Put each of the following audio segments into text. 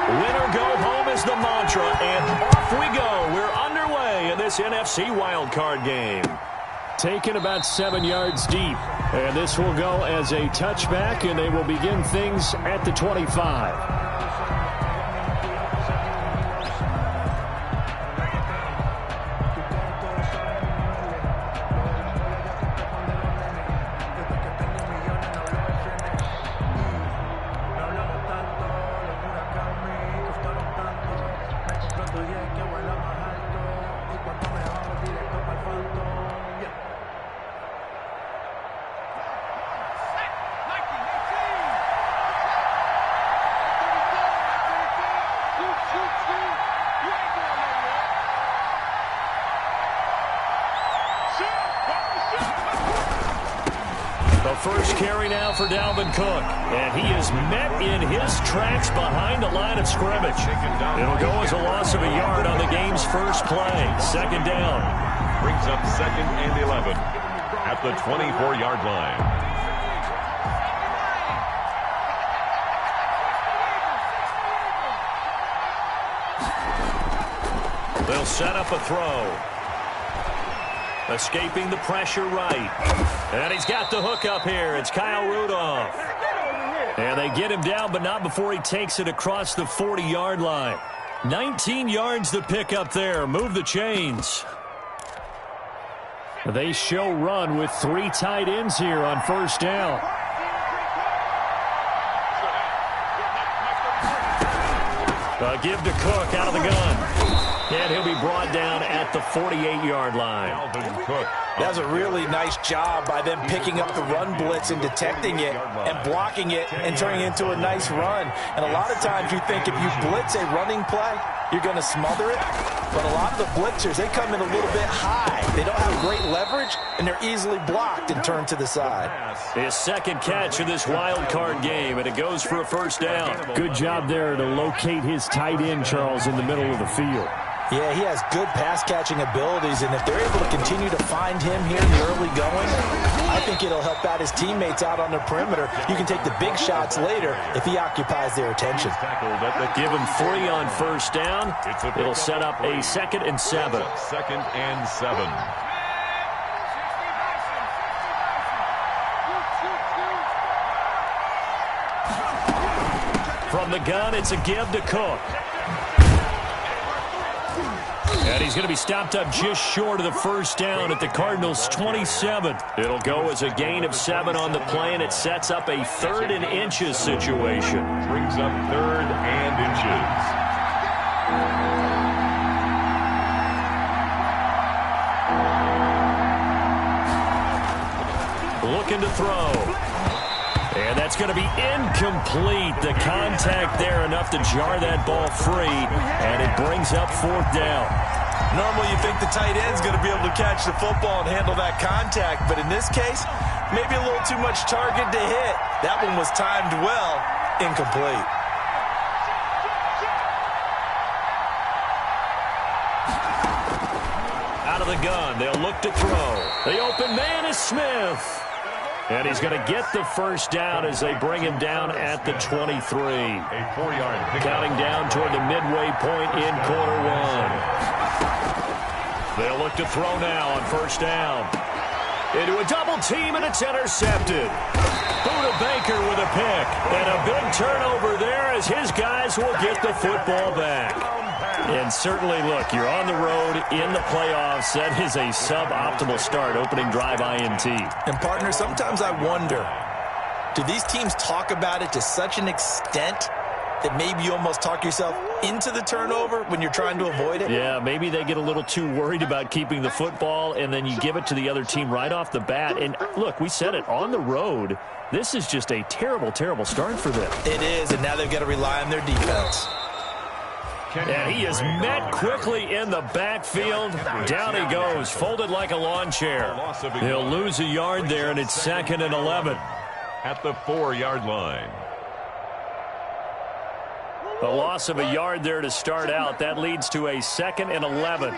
Win or go home is the mantra, and off we go. We're underway in this NFC wildcard game. Taken about 7 yards deep. And this will go as a touchback, and they will begin things at the 25. First carry now for Dalvin Cook, and he is met in his tracks behind the line of scrimmage. It'll go as a loss of a yard on the game's first play. Second down. Brings up 2nd and 11 at the 24-yard line. They'll set up a throw. Escaping the pressure right. And he's got the hook up here. It's Kyle Rudolph. And they get him down, but not before he takes it across the 40-yard line. 19 yards to pick up there. Move the chains. They show run with 3 tight ends here on first down. Give to Cook out of the gun. And he'll be brought down at the 48-yard line. That was a really nice job by them picking up the run blitz and detecting it and blocking it and turning it into a nice run. And a lot of times you think if you blitz a running play, you're going to smother it. But a lot of the blitzers, they come in a little bit high. They don't have great leverage, and they're easily blocked and turned to the side. His second catch of this wild card game, and it goes for a first down. Good job there to locate his tight end, Charles, in the middle of the field. Yeah, he has good pass-catching abilities, and if they're able to continue to find him here in the early going, I think it'll help out his teammates out on the perimeter. You can take the big shots later if he occupies their attention. Give him 3 on first down. It'll set up a 2nd and 7. 2nd and 7. From the gun, it's a give to Cook. And he's going to be stopped up just short of the first down at the Cardinals' 27. It'll go as a gain of 7 on the play, and it sets up a 3rd and inches situation. Brings up 3rd and inches. Looking to throw. And that's going to be incomplete. The contact there enough to jar that ball free, and it brings up 4th down. Normally you think the tight end's going to be able to catch the football and handle that contact, but in this case, maybe a little too much target to hit. That one was timed well, incomplete. Out of the gun, they'll look to throw. The open man is Smith. And he's going to get the first down as they bring him down at the 23. A 4-yard pickup. Counting down toward the midway point in quarter 1. They'll look to throw now on first down. Into a double team, and it's intercepted. Buda Baker with a pick. And a big turnover there as his guys will get the football back. And certainly, look, you're on the road in the playoffs. That is a suboptimal start, opening drive INT. And, partner, sometimes I wonder, do these teams talk about it to such an extent that maybe you almost talk yourself into the turnover when you're trying to avoid it? Yeah, maybe they get a little too worried about keeping the football, and then you give it to the other team right off the bat. And, look, we said it, on the road, this is just a terrible, terrible start for them. It is, and now they've got to rely on their defense. And he is met quickly in the backfield. Down he goes, folded like a lawn chair. He'll lose a yard there, and it's 2nd and 11. At the 4-yard line. A loss of a yard there to start out. That leads to a 2nd and 11.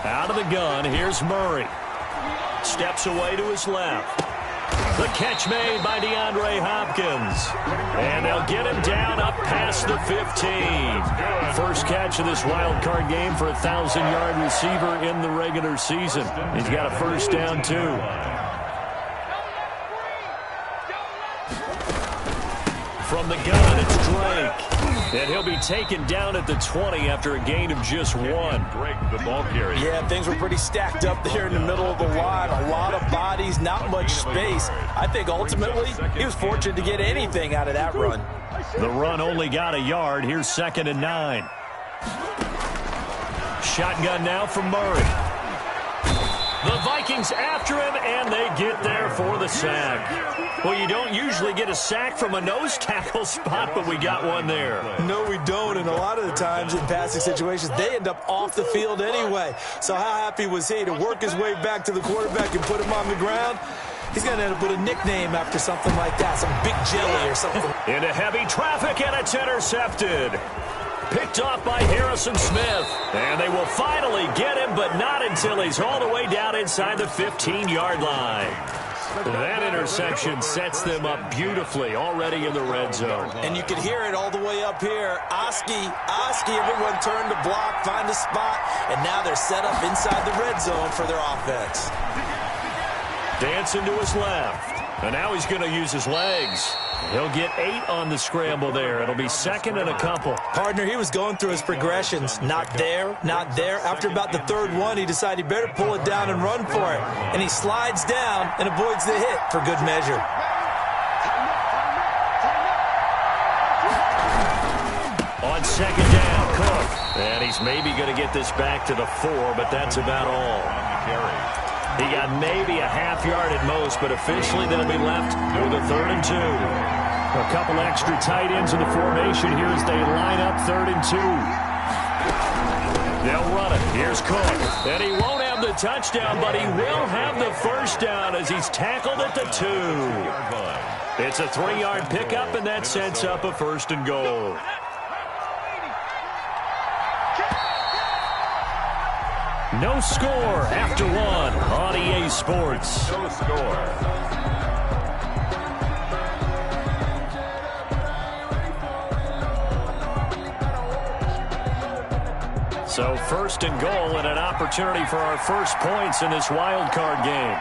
Out of the gun, here's Murray. Steps away to his left. The catch made by DeAndre Hopkins. And they'll get him down up past the 15. First catch of this wild card game for a 1,000-yard receiver in the regular season. He's got a first down, too. From the gun, it's Drake. And he'll be taken down at the 20 after a gain of just 1. Drake, the ball carrier. Yeah, things were pretty stacked up there in the middle of the line. A lot of bodies, not much space. I think ultimately he was fortunate to get anything out of that run. The run only got a yard. Here's 2nd and 9. Shotgun now from Murray. The Vikings after him, and they get there for the sack. Well, you don't usually get a sack from a nose tackle spot, but we got one there. No, we don't, and a lot of the times in passing situations, they end up off the field anyway. So how happy was he to work his way back to the quarterback and put him on the ground? He's going to end up with a nickname after something like that, some big jelly or something. Into heavy traffic, and it's intercepted. Picked off by Harrison Smith. And they will finally get him, but not until he's all the way down inside the 15-yard line. That interception sets them up beautifully already in the red zone. And you can hear it all the way up here. Oski, everyone turned to block, find a spot, and now they're set up inside the red zone for their offense. Dancing to his left. And now he's going to use his legs. He'll get 8 on the scramble there. It'll be 2nd and a couple. Partner, he was going through his progressions. Not there, not there. After about the 3rd one, he decided he better pull it down and run for it. And he slides down and avoids the hit for good measure. On 2nd down, Cook. And he's maybe going to get this back to the 4, but that's about all. He got maybe a half yard at most, but officially they'll be left with a 3rd and 2. A couple extra tight ends in the formation here as they line up 3rd and 2. They'll run it. Here's Cook. And he won't have the touchdown, but he will have the first down as he's tackled at the 2. It's a 3-yard pickup, and that sets up a 1st and goal. No score after 1 on EA Sports. No score. So 1st and goal and an opportunity for our first points in this wild card game.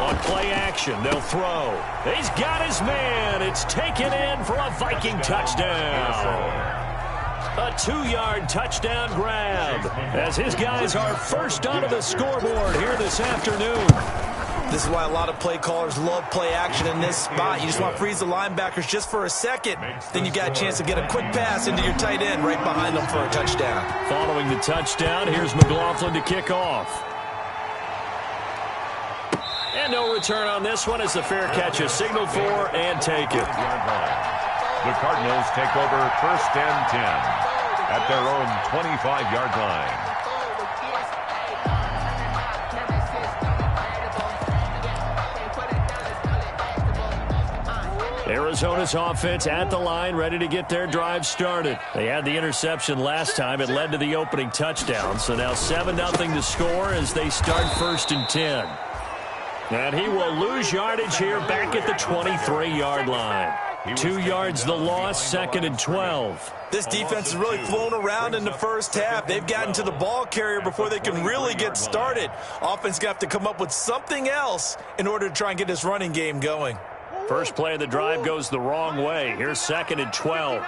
On play action, they'll throw. He's got his man. It's taken in for a Viking touchdown. A 2-yard touchdown grab as his guys are first onto the scoreboard here this afternoon. This is why a lot of play callers love play action in this spot. You just want to freeze the linebackers just for a second. Then you got a chance to get a quick pass into your tight end right behind them for a touchdown. Following the touchdown, here's McLaughlin to kick off. And no return on this one as the fair catch is signaled for and taken. The Cardinals take over 1st and 10 at their own 25-yard line. Arizona's offense at the line, ready to get their drive started. They had the interception last time. It led to the opening touchdown. So now 7-0 to score as they start 1st and 10. And he will lose yardage here back at the 23-yard line. 2 yards the loss, 2nd and 12. This defense has really flown around in the first half. They've gotten to the ball carrier before they can really get started. Offense going to have to come up with something else in order to try and get this running game going. First play of the drive goes the wrong way. Here's 2nd and 12.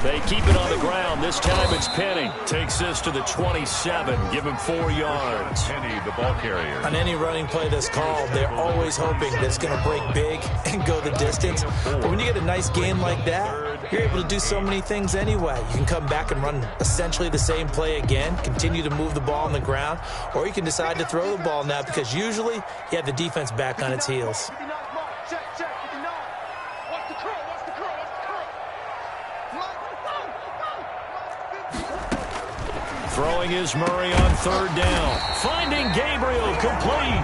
They keep it on the ground. This time it's Penny. Takes this to the 27. Give him 4 yards. Penny, the ball carrier. On any running play that's called, they're always hoping that it's going to break big and go the distance. But when you get a nice game like that, you're able to do so many things anyway. You can come back and run essentially the same play again, continue to move the ball on the ground, or you can decide to throw the ball now because usually you have the defense back on its heels. Throwing is Murray on 3rd down. Finding Gabriel complete.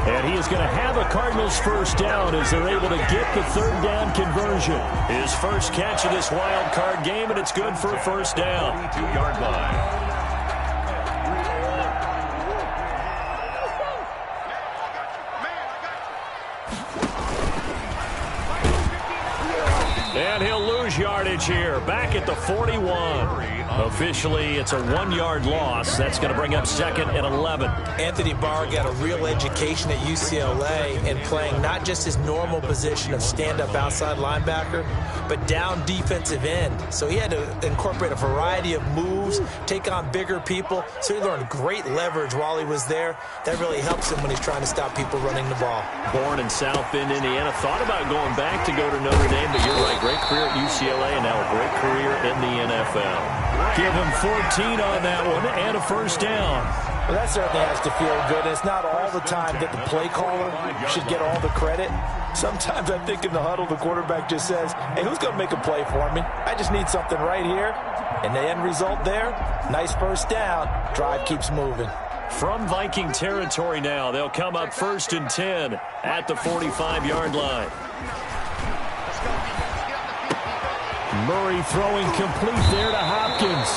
And he is going to have a Cardinals first down as they're able to get the 3rd down conversion. His first catch of this wild card game, and it's good for a first down. 22-yard line. And he'll lose yardage here, back at the 41. Officially, it's a 1-yard loss. That's going to bring up 2nd and 11. Anthony Barr got a real education at UCLA in playing not just his normal position of stand-up outside linebacker, but down defensive end. So he had to incorporate a variety of moves, take on bigger people. So he learned great leverage while he was there. That really helps him when he's trying to stop people running the ball. Born in South Bend, Indiana. Thought about going back to go to Notre Dame, but you're right. Great career at UCLA and now a great career in the NFL. Give him 14 on that one and a first down. Well, that certainly has to feel good. It's not all the time that the play caller should get all the credit. Sometimes I think in the huddle, the quarterback just says, hey, who's going to make a play for me? I just need something right here. And the end result there, nice first down. Drive keeps moving. From Viking territory now, they'll come up 1st and 10 at the 45-yard line. Murray throwing complete there to Hopkins.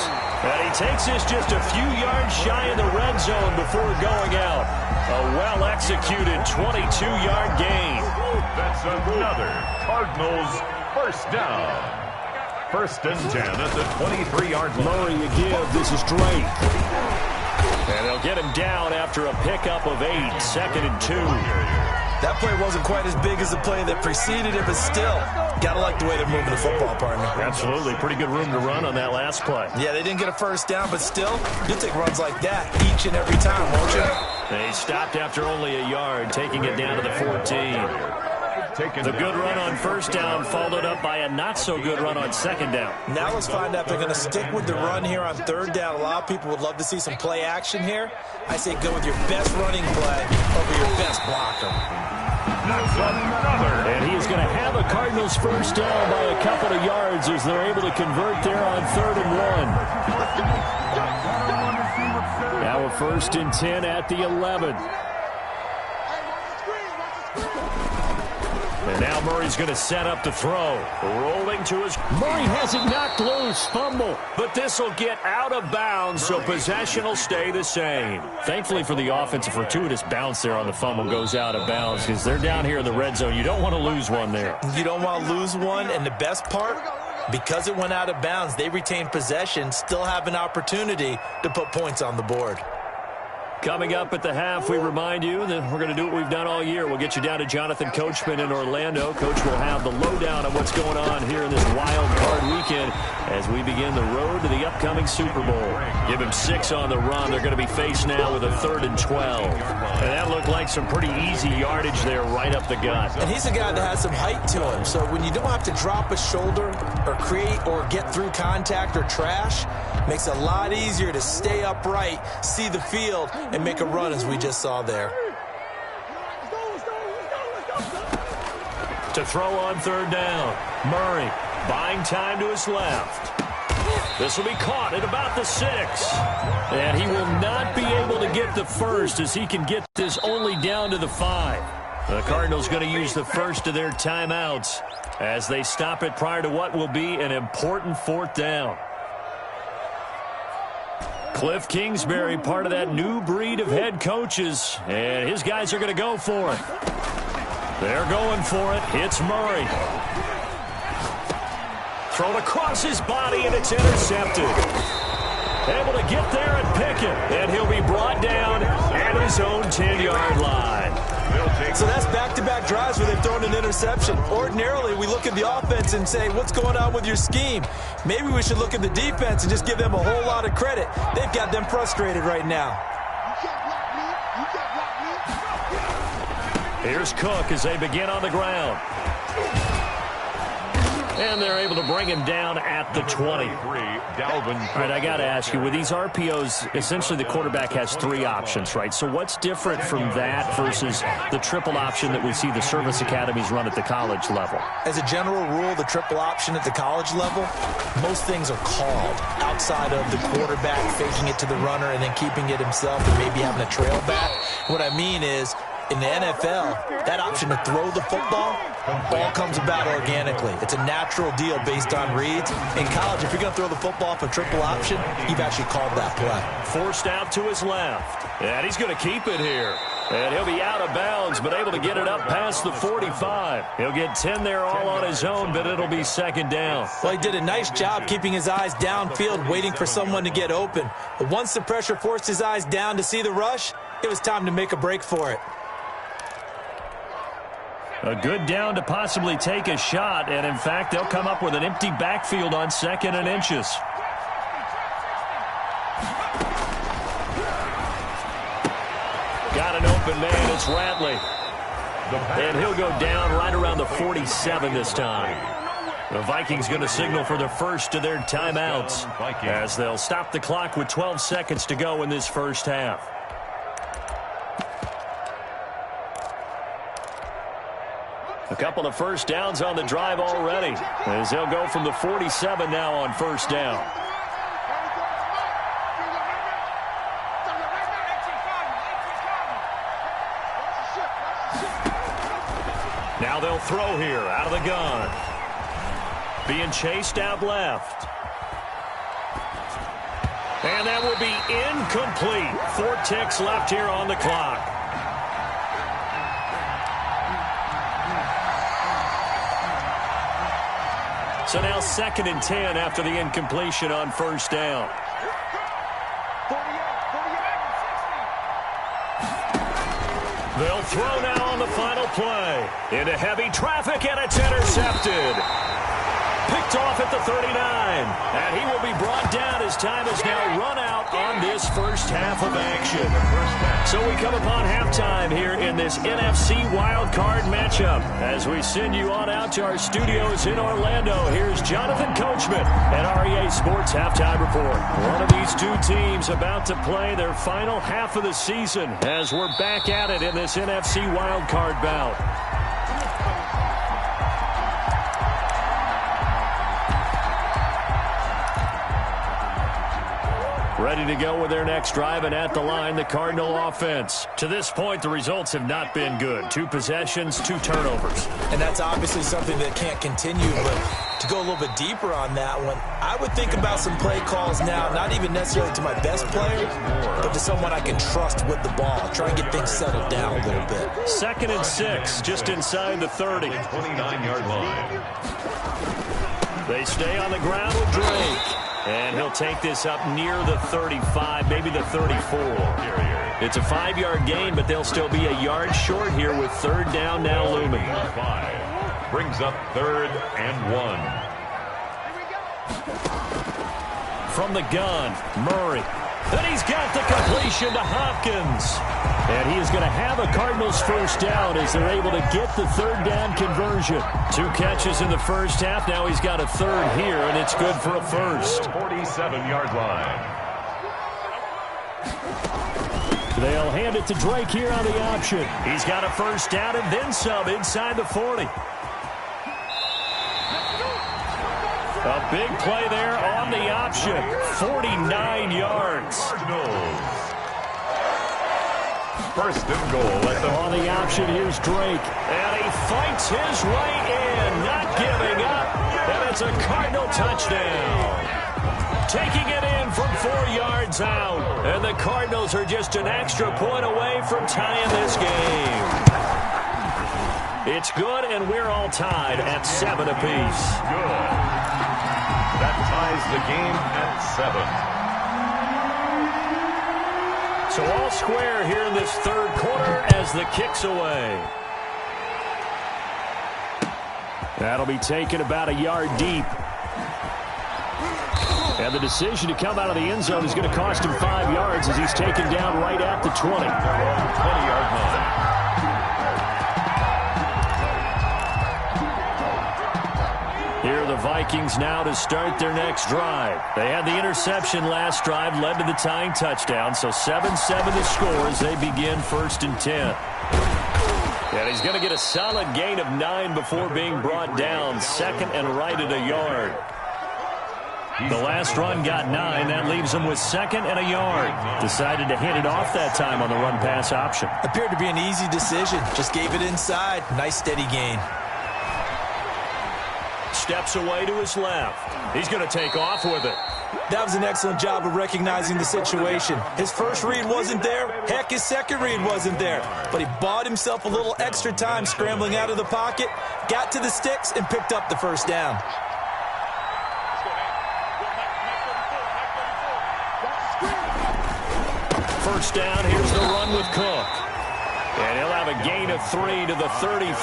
And he takes this just a few yards shy in the red zone before going out. A well-executed 22-yard gain. That's another Cardinals first down. 1st and 10 at the 23-yard line. Murray a give. This is Drake. And they'll get him down after a pickup of 8. 2nd and 2. That play wasn't quite as big as the play that preceded it, but still, got to like the way they're moving the football, partner. Absolutely. Pretty good room to run on that last play. Yeah, they didn't get a first down, but still, you'll take runs like that each and every time, won't you? They stopped after only a yard, taking it down to the 14. The good run on first down followed up by a not-so-good run on second down. Now let's find out if they're going to stick with the run here on third down. A lot of people would love to see some play action here. I say go with your best running play over your best blocker. That's another. And he is going to have a Cardinals first down by a couple of yards as they're able to convert there on 3rd and 1. Now a 1st and 10 at the 11. And now Murray's going to set up the throw. Rolling to his... Murray has it knocked loose. Fumble. But this will get out of bounds, so possession will stay the same. Thankfully for the offense, a fortuitous bounce there on the fumble goes out of bounds because they're down here in the red zone. You don't want to lose one there. You don't want to lose one, and the best part, because it went out of bounds, they retain possession, still have an opportunity to put points on the board. Coming up at the half, we remind you that we're going to do what we've done all year. We'll get you down to Jonathan Coachman in Orlando. Coach will have the lowdown on what's going on here in this wild card weekend as we begin the road to the upcoming Super Bowl. Give him 6 on the run. They're going to be faced now with a 3rd and 12. And that looked like some pretty easy yardage there right up the gut. And he's a guy that has some height to him. So when you don't have to drop a shoulder or create or get through contact or trash, makes it a lot easier to stay upright, see the field, and make a run as we just saw there. To throw on 3rd down, Murray buying time to his left. This will be caught at about the 6. And he will not be able to get the first as he can get this only down to the 5. The Cardinals going to use the first of their timeouts as they stop it prior to what will be an important 4th down. Cliff Kingsbury, part of that new breed of head coaches, and his guys are going to go for it. They're going for it. It's Murray. Thrown across his body, and it's intercepted. Able to get there and pick it, and he'll be brought down at his own 10-yard line. So that's back-to-back drives where they've thrown an interception. Ordinarily, we look at the offense and say, what's going on with your scheme? Maybe we should look at the defense and just give them a whole lot of credit. They've got them frustrated right now. Here's Cook as they begin on the ground. And they're able to bring him down at the 20. All right, I got to ask you, with these RPOs, essentially the quarterback has 3 options, right? So what's different from that versus the triple option that we see the service academies run at the college level? As a general rule, the triple option at the college level, most things are called outside of the quarterback faking it to the runner and then keeping it himself and maybe having a trail back. What I mean is, in the NFL, that option to throw the football all comes about organically. It's a natural deal based on reads. In college, if you're going to throw the football off a triple option, you've actually called that play. Forced out to his left. And he's going to keep it here. And he'll be out of bounds, but able to get it up past the 45. He'll get 10 there all on his own, but it'll be second down. Well, he did a nice job keeping his eyes downfield, waiting for someone to get open. But once the pressure forced his eyes down to see the rush, it was time to make a break for it. A good down to possibly take a shot, and in fact, they'll come up with an empty backfield on 2nd and inches. Got an open man, it's Ratley. And he'll go down right around the 47 this time. The Vikings going to signal for the first of their timeouts as they'll stop the clock with 12 seconds to go in this first half. A couple of first downs on the drive already as they'll go from the 47 now on first down. Now they'll throw here out of the gun. Being chased out left. And that will be incomplete. 4 ticks left here on the clock. So now 2nd and 10 after the incompletion on first down. They'll throw now on the final play. Into heavy traffic, and it's intercepted. Picked off at the 39. And he will be brought down as time is now run out on this first half of action. So we come upon halftime here in this NFC wildcard matchup. As we send you on out to our studios in Orlando, here's Jonathan Coachman at REA Sports Halftime Report. One of these two teams about to play their final half of the season as we're back at it in this NFC wildcard bout. Ready to go with their next drive, and at the line, the Cardinal offense. To this point, the results have not been good. 2 possessions, 2 turnovers. And that's obviously something that can't continue, but to go a little bit deeper on that one, I would think about some play calls now, not even necessarily to my best player, but to someone I can trust with the ball. Try and get things settled down a little bit. 2nd and 6, just inside the 30. 29-yard line. They stay on the ground with Drake. And he'll take this up near the 35, maybe the 34. It's a 5-yard gain, but they'll still be a yard short here with 3rd down now looming. 5 brings up 3rd and 1. From the gun, Murray. And he's got the completion to Hopkins. And he is going to have a Cardinals first down as they're able to get the 3rd down conversion. 2 catches in the first half. Now he's got a 3rd here, and it's good for a first. 47-yard line. They'll hand it to Drake here on the option. He's got a first down and then some inside the 40. A big play there on the option. 49 yards. First and goal at the... On the option, here's Drake. And he fights his way in, not giving up. And it's a Cardinal touchdown. Taking it in from 4 yards out. And the Cardinals are just an extra point away from tying this game. It's good, and we're all tied at 7 apiece. Good. That ties the game at 7. So all square here in this 3rd quarter as the kick's away. That'll be taken about a yard deep. And the decision to come out of the end zone is going to cost him 5 yards as he's taken down right at the 20. 20-yard line. Here are the Vikings now to start their next drive. They had the interception last drive, led to the tying touchdown, so 7-7 the score as they begin 1st and 10. And he's going to get a solid gain of 9 before being brought down, 2nd and right at a yard. The last run got 9. That leaves him with 2nd and a yard. Decided to hand it off that time on the run-pass option. Appeared to be an easy decision. Just gave it inside. Nice steady gain. Steps away to his left. He's going to take off with it. That was an excellent job of recognizing the situation. His first read wasn't there. Heck, his second read wasn't there. But he bought himself a little extra time scrambling out of the pocket, got to the sticks, and picked up the first down. First down, here's the run with Cook. And he'll have a gain of 3 to the 33.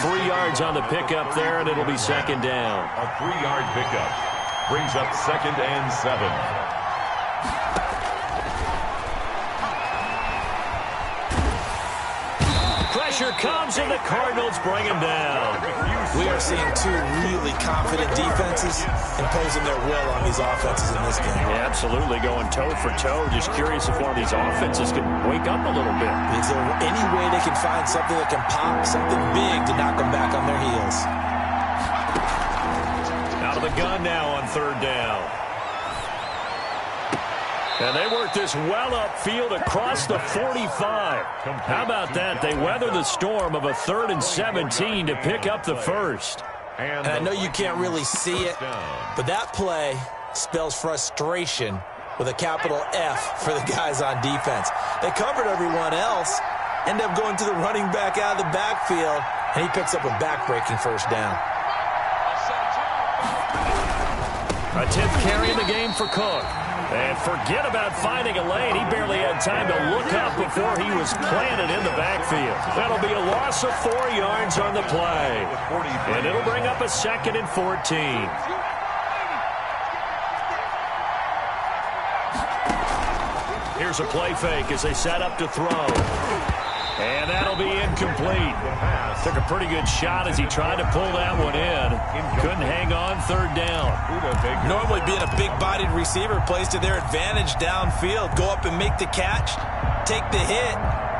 3 yards on the pickup there, and it'll be second down. A 3-yard pickup brings up 2nd and 7. Pressure comes, and the Cardinals bring him down. We are seeing two really confident defenses imposing their will on these offenses in this game. Yeah, absolutely, going toe for toe. Just curious if one of these offenses can wake up a little bit. Is there any way they can find something that can pop, something big to knock them back on their heels? Out of the gun now on third down. And they work this well upfield across the 45. How about that? They weather the storm of a 3rd and 17 to pick up the first. And I know you can't really see it, but that play spells frustration with a capital F for the guys on defense. They covered everyone else, end up going to the running back out of the backfield, and he picks up a back-breaking first down. A 10th carry in the game for Cook. And forget about finding a lane. He barely had time to look up before he was planted in the backfield. That'll be a loss of 4 yards on the play. And it'll bring up a 2nd and 14. Here's a play fake as they set up to throw. And that'll be incomplete. Took a pretty good shot as he tried to pull that one in. Couldn't hang on third down. Normally being a big-bodied receiver plays to their advantage downfield. Go up and make the catch, take the hit,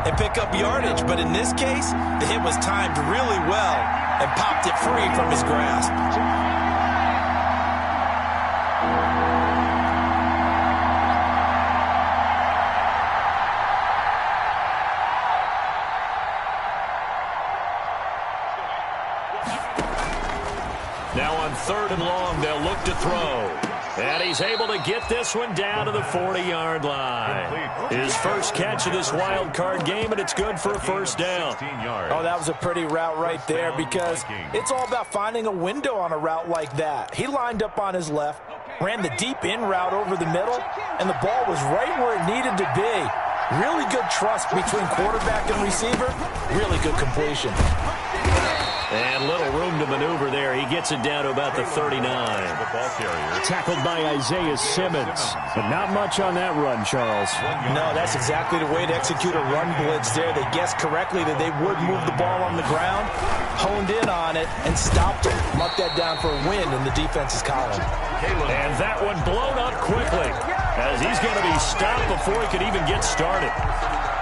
and pick up yardage. But in this case, the hit was timed really well and popped it free from his grasp. Now on 3rd and long, they'll look to throw. And he's able to get this one down to the 40-yard line. His first catch of this wild card game, and it's good for a first down. Oh, that was a pretty route right there because it's all about finding a window on a route like that. He lined up on his left, ran the deep in route over the middle, and the ball was right where it needed to be. Really good trust between quarterback and receiver. Really good completion. And little room to maneuver there. He gets it down to about the 39. Tackled by Isaiah Simmons. But not much on that run, Charles. No, that's exactly the way to execute a run blitz there. They guessed correctly that they would move the ball on the ground, honed in on it, and stopped it. Marked that down for a win in the defense's column. And that one blown up quickly as he's going to be stopped before he could even get started.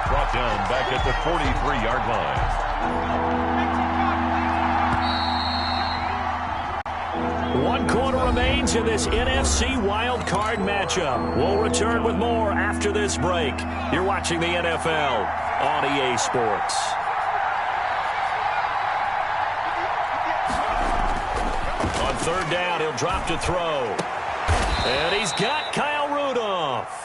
Brought down back at the 43-yard line. 1 quarter remains in this NFC wild card matchup. We'll return with more after this break. You're watching the NFL on EA Sports. On 3rd down, he'll drop to throw. And he's got Kyle Rudolph.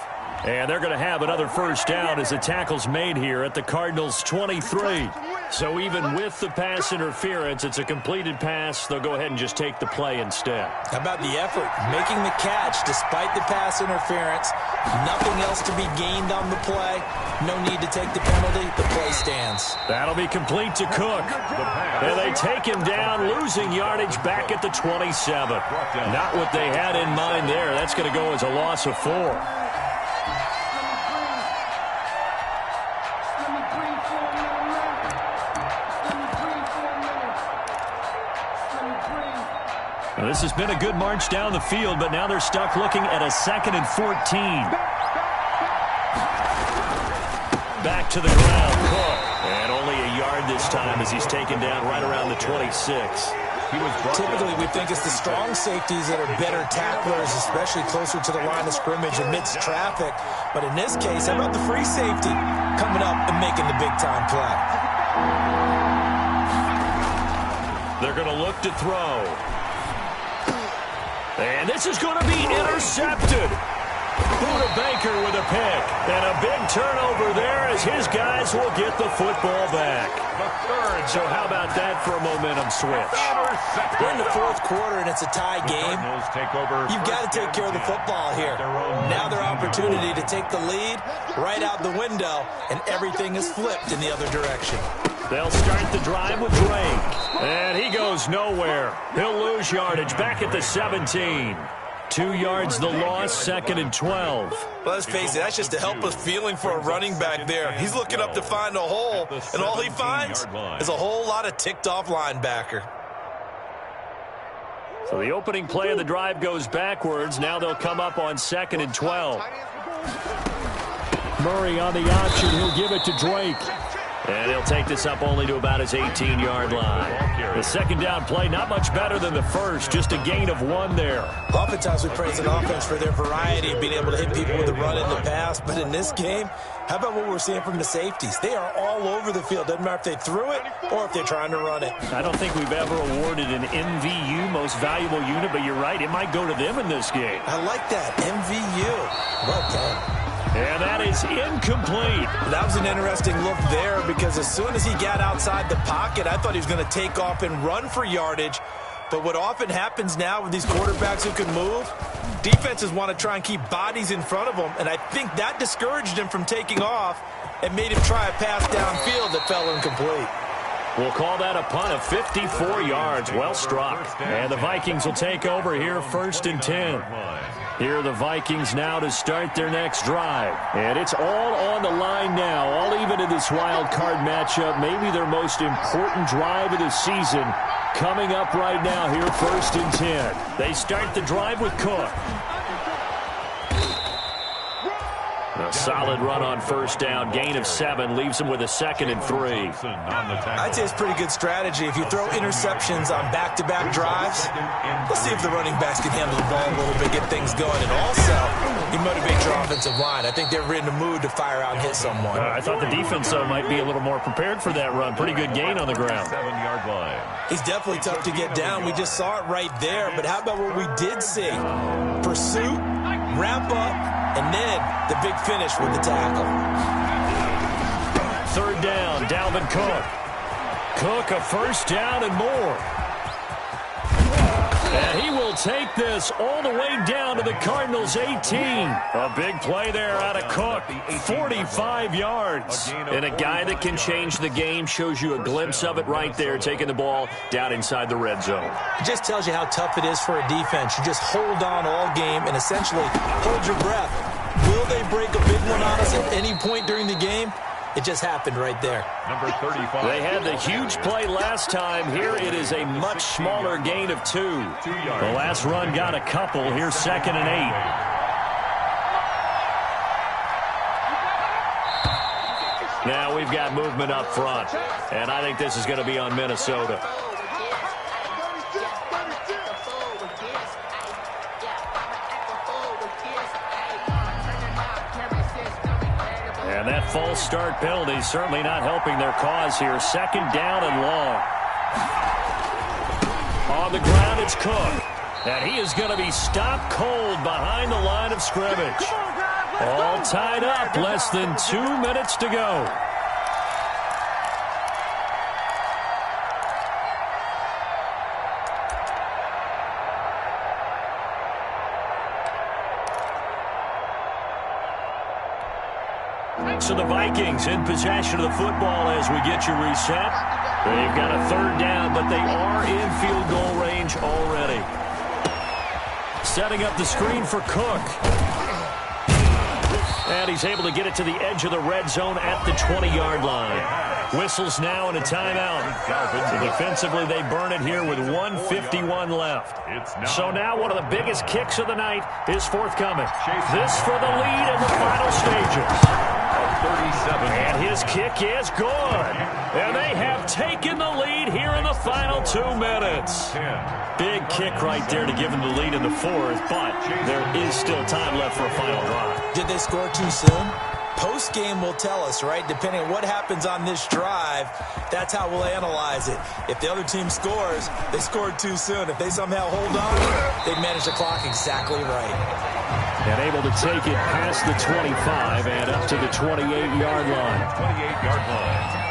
And they're going to have another first down as the tackle's made here at the Cardinals' 23. So even with the pass interference, it's a completed pass. They'll go ahead and just take the play instead. How about the effort? Making the catch despite the pass interference. Nothing else to be gained on the play. No need to take the penalty. The play stands. That'll be complete to Cook. And they take him down, losing yardage back at the 27. Not what they had in mind there. That's going to go as a loss of 4. Now, this has been a good march down the field, but now they're stuck looking at a 2nd and 14. Back to the ground, Cook. And only a yard this time as he's taken down right around the 26. Typically, we think it's the strong safeties that are better tacklers, especially closer to the line of scrimmage amidst traffic. But in this case, how about the free safety coming up and making the big-time play? They're going to look to throw. And this is going to be intercepted. Buda Baker with a pick. And a big turnover there as his guys will get the football back. So how about that for a momentum switch? We're in the fourth quarter, and it's a tie game. You've got to take care of the football here. Now their opportunity to take the lead right out the window, and everything is flipped in the other direction. They'll start the drive with Drake. And he goes nowhere. He'll lose yardage back at the 17. 2 yards the loss, 2nd and 12. Well, let's face it, that's just a helpless feeling for a running back there. He's looking up to find a hole, and all he finds is a whole lot of ticked-off linebacker. So the opening play of the drive goes backwards. Now they'll come up on 2nd and 12. Murray on the option. He'll give it to Drake. And he'll take this up only to about his 18-yard line. The second down play, not much better than the first, just a gain of 1 there. Oftentimes we praise an offense for their variety of being able to hit people with the run and the pass. But in this game, how about what we're seeing from the safeties? They are all over the field. Doesn't matter if they threw it or if they're trying to run it. I don't think we've ever awarded an MVU, most valuable unit, but you're right, it might go to them in this game. I like that, MVU. Well done. And that is incomplete. That was an interesting look there because as soon as he got outside the pocket, I thought he was going to take off and run for yardage. But what often happens now with these quarterbacks who can move, defenses want to try and keep bodies in front of them, and I think that discouraged him from taking off and made him try a pass downfield that fell incomplete. We'll call that a punt of 54 yards. Well struck. And the Vikings will take over here, 1st and 10. Here are the Vikings now to start their next drive. And it's all on the line now, all even in this wild card matchup. Maybe their most important drive of the season coming up right now here, 1st and 10. They start the drive with Cook. A solid run on 1st down. Gain of 7 leaves him with a 2nd and 3. I'd say it's pretty good strategy. If you throw interceptions on back-to-back drives, let's see if the running backs can handle the ball a little bit, get things going. And also, you motivate your offensive line. I think they're in the mood to fire out and hit someone. I thought the defense, though, might be a little more prepared for that run. Pretty good gain on the ground. 7-yard line. He's definitely tough to get down. We just saw it right there. But how about what we did see? Pursuit, wrap up, and then the big finish with the tackle. 3rd down, Dalvin Cook. Cook, a 1st down and more. And he will take this all the way down to the Cardinals' 18. A big play there out of Cook, 45 yards. And a guy that can change the game, shows you a glimpse of it right there, taking the ball down inside the red zone. It just tells you how tough it is for a defense. You just hold on all game and essentially hold your breath. Will they break a big one on us at any point during the game? It just happened right there. Number 35. They had the huge play last time. Here it is a much smaller gain of 2. The last run got a couple. Here's 2nd and 8. Now we've got movement up front. And I think this is going to be on Minnesota. And that false start penalty certainly not helping their cause here. 2nd down and long. On the ground, it's Cook. And he is going to be stopped cold behind the line of scrimmage. All tied up, less than 2 minutes to go. So the Vikings in possession of the football as we get you reset. They've got a 3rd down, but they are in field goal range already. Setting up the screen for Cook. And he's able to get it to the edge of the red zone at the 20-yard line. Whistles now and a timeout. So defensively, they burn it here with 1:51 left. So now one of the biggest kicks of the night is forthcoming. This for the lead in the final stages. 37. And his kick is good. And they have taken the lead here in the final 2 minutes. Big kick right there to give them the lead in the 4th, but there is still time left for a final drive. Did they score too soon? Post-game will tell us, right? Depending on what happens on this drive, that's how we'll analyze it. If the other team scores, they scored too soon. If they somehow hold on, they manage the clock exactly right. And able to take it past the 25 and up to the 28-yard line. 28-yard line.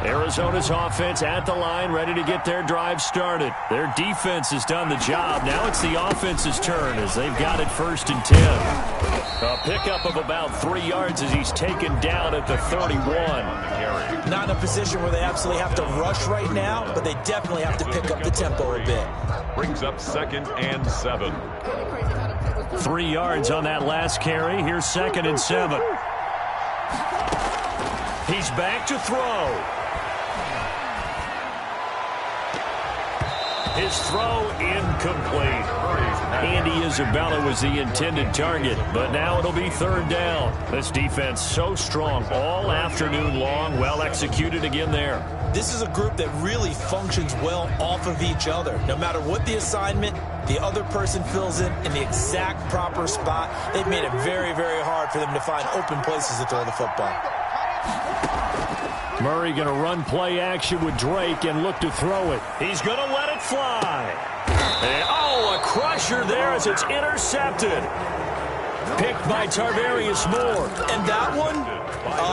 Arizona's offense at the line, ready to get their drive started. Their defense has done the job. Now it's the offense's turn as they've got it 1st and 10. A pickup of about 3 yards as he's taken down at the 31. Not in a position where they absolutely have to rush right now, but they definitely have to pick up the tempo a bit. Brings up 2nd and 7. 3 yards on that last carry. Here's 2nd and 7. He's back to throw. His throw incomplete. Andy Isabella was the intended target, but now it'll be 3rd down. This defense so strong all afternoon long. Well executed again there. This is a group that really functions well off of each other. No matter what the assignment, the other person fills in the exact proper spot. They've made it very, very hard for them to find open places to throw the football. Murray going to run play action with Drake and look to throw it. He's going to let it fly. And, a crusher there as it's intercepted. Picked by Tarvarius Moore. And that one,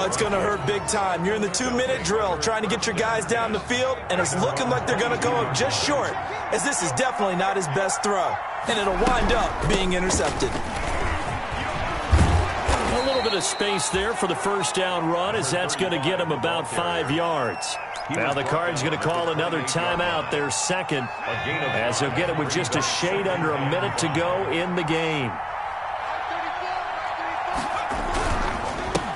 it's going to hurt big time. You're in the 2-minute drill trying to get your guys down the field, and it's looking like they're going to come up just short, as this is definitely not his best throw. And it'll wind up being intercepted. A little bit of space there for the 1st down run, as that's going to get him about 5 yards. Now the Cards going to call another timeout, their 2nd, as they'll get it with just a shade under a minute to go in the game.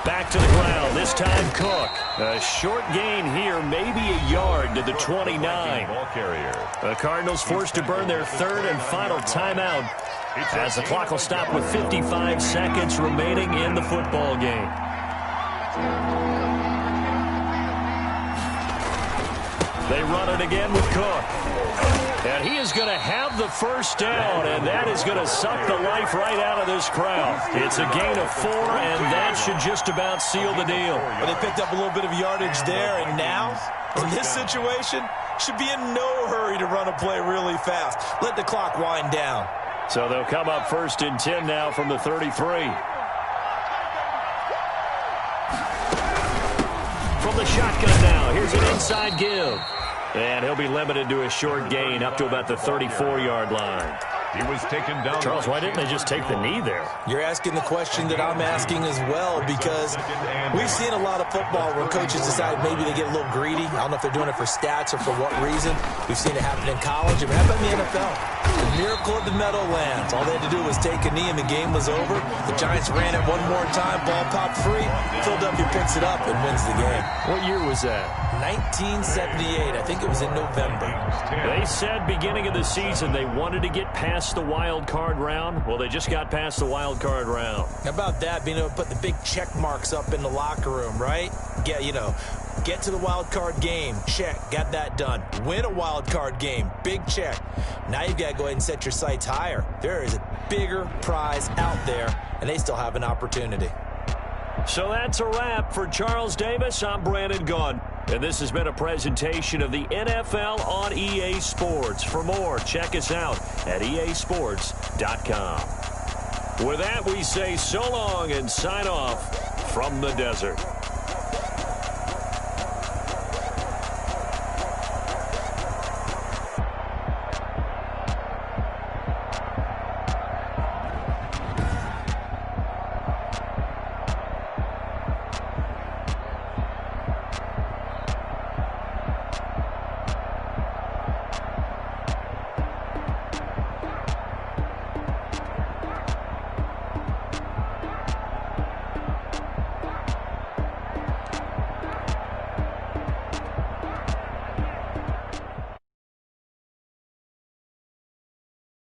Back to the ground, this time Cook. A short gain here, maybe a yard to the 29. The Cardinals forced to burn their 3rd and final timeout, as the clock will stop with 55 seconds remaining in the football game. They run it again with Cook. And he is going to have the 1st down, and that is going to suck the life right out of this crowd. It's a gain of 4, and that should just about seal the deal. Well, they picked up a little bit of yardage there, and now, in this situation, should be in no hurry to run a play really fast. Let the clock wind down. So they'll come up 1st and 10 now from the 33. From the shotgun now, here's an inside give. And he'll be limited to a short gain up to about the 34-yard line. He was taken down. Charles, why didn't they just take the knee there? You're asking the question that I'm asking as well, because we've seen a lot of football where coaches decide maybe they get a little greedy. I don't know if they're doing it for stats or for what reason. We've seen it happen in college. It happened in the NFL. The miracle of the Meadowlands. All they had to do was take a knee and the game was over. The Giants ran it one more time. Ball popped free. Philadelphia picks it up and wins the game. What year was that? 1978. I think it was in November. They said beginning of the season they wanted to get past the wild card round. Well, they just got past the wild card round. How about that, being able to put the big check marks up in the locker room, right? Get to the wild card game. Check. Got that done. Win a wild card game. Big check. Now you've got to go ahead and set your sights higher. There is a bigger prize out there, and they still have an opportunity. So that's a wrap for Charles Davis. I'm Brandon Gunn. And this has been a presentation of the NFL on EA Sports. For more, check us out at easports.com. With that, we say so long and sign off from the desert.